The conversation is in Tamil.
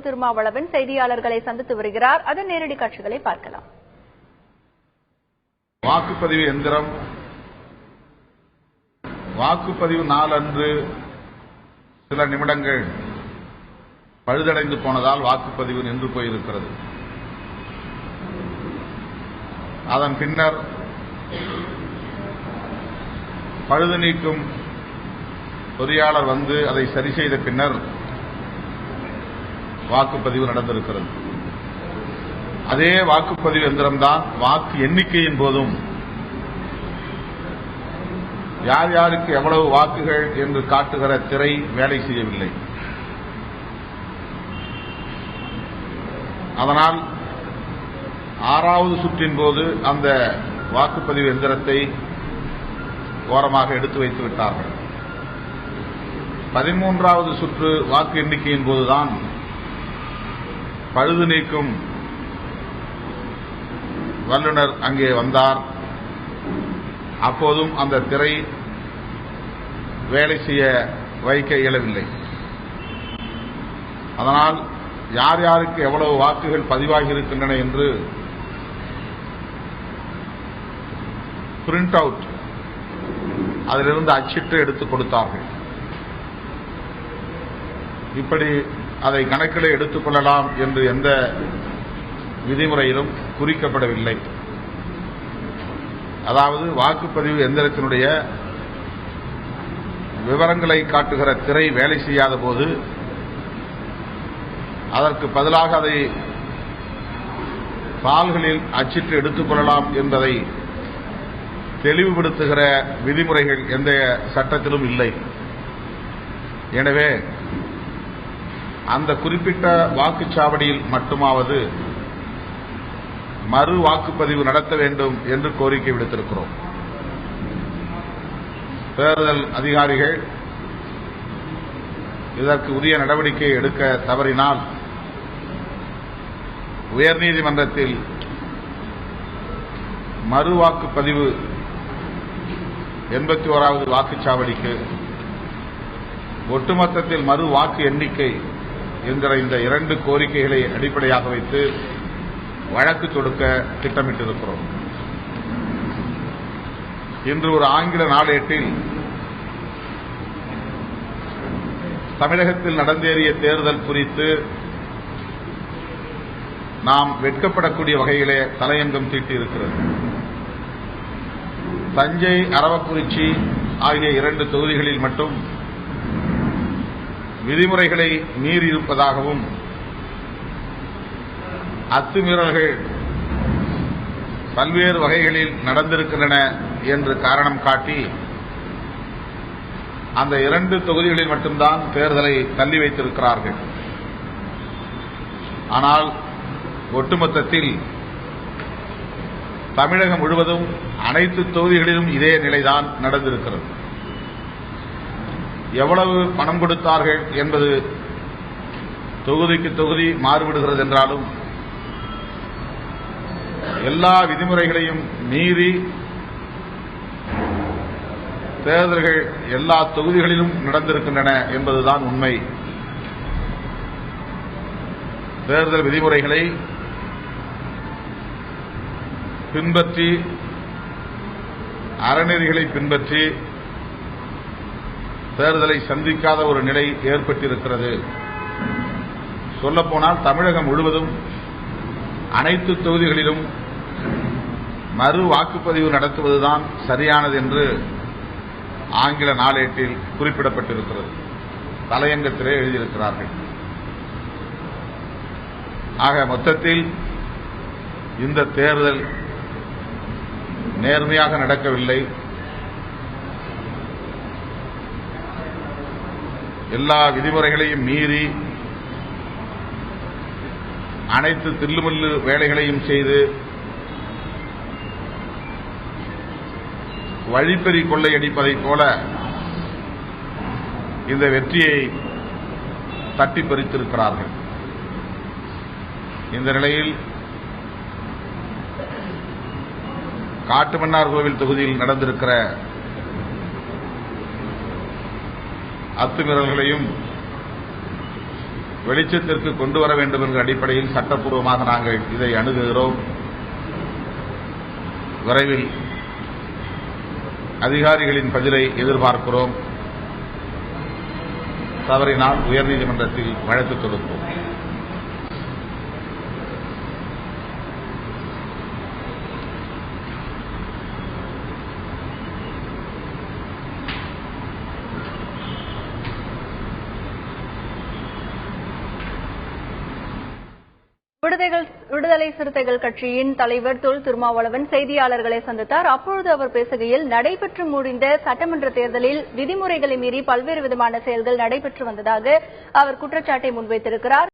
திருமாவளவன் செய்தியாளர்களை சந்தித்து வருகிறார். அதன் நேரடி காட்சிகளை பார்க்கலாம். வாக்குப்பதிவு எந்திரம் வாக்குப்பதிவு நாள் அன்று சில நிமிடங்கள் பழுதடைந்து போனதால் வாக்குப்பதிவு நின்று போயிருக்கிறது. அதன் பின்னர் பழுது நீக்கும் பொறியாளர் வந்து அதை சரி செய்த பின்னர் வாக்குப்பதிவு நடந்திருக்கிறது. அதே வாக்குப்பதிவு எந்திரம்தான் வாக்கு எண்ணிக்கையின் போதும் யார் யாருக்கு எவ்வளவு வாக்குகள் என்று காட்டுகிற திரை வேலை செய்யவில்லை. அதனால் 6வது சுற்றின் போது அந்த வாக்குப்பதிவு எந்திரத்தை ஓரமாக எடுத்து வைத்து விட்டார்கள். 13வது சுற்று வாக்கு எண்ணிக்கையின் போதுதான் பழுது நீக்கும் வல்லுநர் அங்கே வந்தார். அப்போதும் அந்த திரை வேலை செய்ய வைக்க இயலவில்லை. அதனால் யார் யாருக்கு எவ்வளவு வாக்குகள் பதிவாகி இருக்கின்றன என்று பிரிண்ட் அவுட் அதிலிருந்து அச்சிட்டு எடுத்துக் கொடுத்தார்கள். இப்படி அதை கணக்கில் எடுத்துக் கொள்ளலாம் என்று எந்த விதிமுறையிலும் குறிக்கப்படவில்லை. அதாவது வாக்குப்பதிவு எந்திரத்தினுடைய விவரங்களை காட்டுகிற திரை வேலை செய்யாத போது அதற்கு பதிலாக அதை தாள்களில் அச்சிட்டு எடுத்துக் கொள்ளலாம் என்பதை தெளிவுபடுத்துகிற விதிமுறைகள் எந்த சட்டத்திலும் இல்லை. எனவே அந்த குறிப்பிட்ட வாக்குச்சாவடியில் மட்டுமாவது மறு வாக்குப்பதிவு நடத்த வேண்டும் என்று கோரிக்கை விடுத்திருக்கிறோம். தேர்தல் அதிகாரிகள் இதற்கு உரிய நடவடிக்கை எடுக்க தவறினால் உயர்நீதிமன்றத்தில் மறு வாக்குப்பதிவு 81வது வாக்குச்சாவடிக்கு ஒட்டுமொத்தத்தில் மறு வாக்கு எண்ணிக்கை என்கிற இந்த 2 கோரிக்கைகளை அடிப்படையாக வைத்து வழக்கு தொடுக்க திட்டமிட்டிருக்கிறோம். இன்று ஒரு ஆங்கில நாளேட்டில் தமிழகத்தில் நடந்தேறிய தேர்தல் குறித்து நாம் வெட்கப்படக்கூடிய வகையிலே தலையங்கம் தீட்டியிருக்கிறது. தஞ்சை, அரவக்குறிச்சி ஆகிய 2 தொகுதிகளில் மட்டும் விதிமுறைகளை மீறியிருப்பதாகவும் அத்துமீறல்கள் பல்வேறு வகைகளில் நடந்திருக்கின்றன என்று காரணம் காட்டி அந்த 2 தொகுதிகளில் மட்டும்தான் தேர்தலை தள்ளி வைத்திருக்கிறார்கள். ஆனால் ஒட்டுமொத்தத்தில் தமிழகம் முழுவதும் அனைத்து தொகுதிகளிலும் இதே நிலைதான் நடந்திருக்கிறது. எவ்வளவு பணம் கொடுத்தார்கள் என்பது தொகுதிக்கு தொகுதி மாறுபடுகிறது என்றாலும் எல்லா விதிமுறைகளையும் மீறி தேர்தல்கள் எல்லா தொகுதிகளிலும் நடந்திருக்கின்றன என்பதுதான் உண்மை. தேர்தல் விதிமுறைகளை பின்பற்றி அறநெறிகளை பின்பற்றி தேர்தலை சந்திக்காத ஒரு நிலை ஏற்பட்டிருக்கிறது. சொல்லப்போனால் தமிழகம் முழுவதும் அனைத்து தொகுதிகளிலும் மறு வாக்குப்பதிவு நடத்துவதுதான் சரியானது என்று ஆங்கில நாளேட்டில் குறிப்பிடப்பட்டிருக்கிறது. தலையங்கத்திலே எழுதியிருக்கிறார்கள். ஆக மொத்தத்தில் இந்த தேர்தல் நேர்மையாக நடக்கவில்லை. எல்லா விதிமுறைகளையும் மீறி அனைத்து தில்லுமுல்லு வேலைகளையும் செய்து வழிப்பறி கொள்ளையடிப்பதைப் போல இந்த வெற்றியை தட்டி பறித்திருக்கிறார்கள். இந்த நிலையில் காட்டுமன்னார் கோவில் தொகுதியில் நடந்திருக்கிற அத்துமீறல்களையும் வெளிச்சத்திற்கு கொண்டு வர வேண்டும் என்ற அடிப்படையில் சட்டப்பூர்வமாக நாங்கள் இதை அணுகுகிறோம். விரைவில் அதிகாரிகளின் பதிலை எதிர்பார்க்கிறோம். தவறினால் உயர்நீதிமன்றத்தில் வழக்கு தொடுப்போம். விடுதலை சிறுத்தைகள் கட்சியின் தலைவர் தொல் திருமாவளவன் செய்தியாளர்களை சந்தித்தார். அப்பொழுது அவர் பேசுகையில், நடைபெற்று முடிந்த சட்டமன்ற தேர்தலில் விதிமுறைகளை மீறி பல்வேறு விதமான செயல்கள் நடைபெற்று வந்ததாக அவர் குற்றச்சாட்டை முன்வைத்திருக்கிறார்.